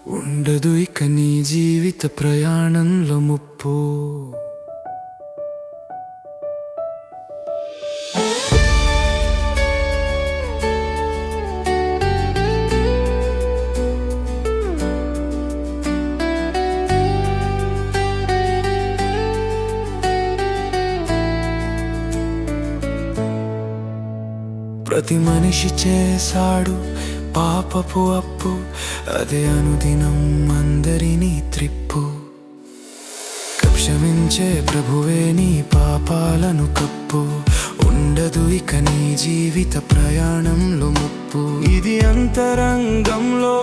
ఉండదు ఇక నీ జీవిత ప్రయాణంలో ముప్పు. ప్రతి మనిషి చేశాడు పాపపు అప్పు, అదే అనుదినం అందరినీ త్రిప్పు. క్షమించే ప్రభువే నీ పాపాలను కప్పు, ఉండదు ఇక నీ జీవిత ప్రయాణంలో ముప్పు. ఇది అంతరంగంలో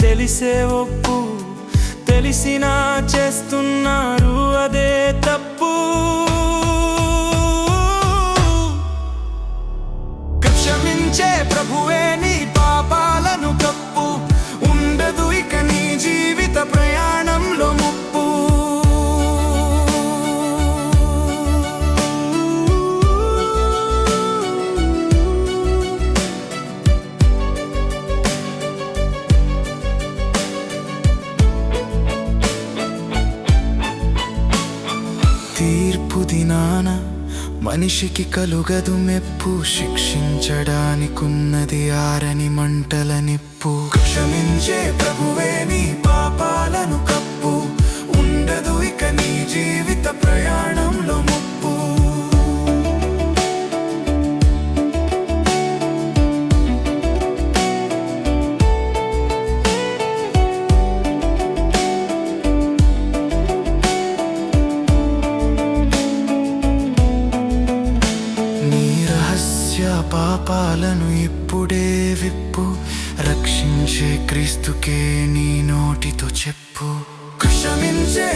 తెలిసే ఒప్పు, తెలిసినా చేస్తున్నారు అదే తప్పు. క్షమించే ప్రభువే నీ పాపాలను కప్పు, ఉండదు ఇక నీ జీవిత ప్రయాణంలో ముప్పు. తీర్పు దినాన మనిషికి కలుగదు మెప్పు, శిక్షించడానికున్నది ఆరని మంటల నిప్పు. క్షమించే ప్రభువే నీ పాపాలను కప్పు, ఉండదు ఇక నీ జీవిత ప్రయాణంలో ముప్పు. పాపాలను ఇప్పుడే విప్పు, రక్షించే క్రీస్తుకే నీ నోటితో చెప్పు. క్షమించే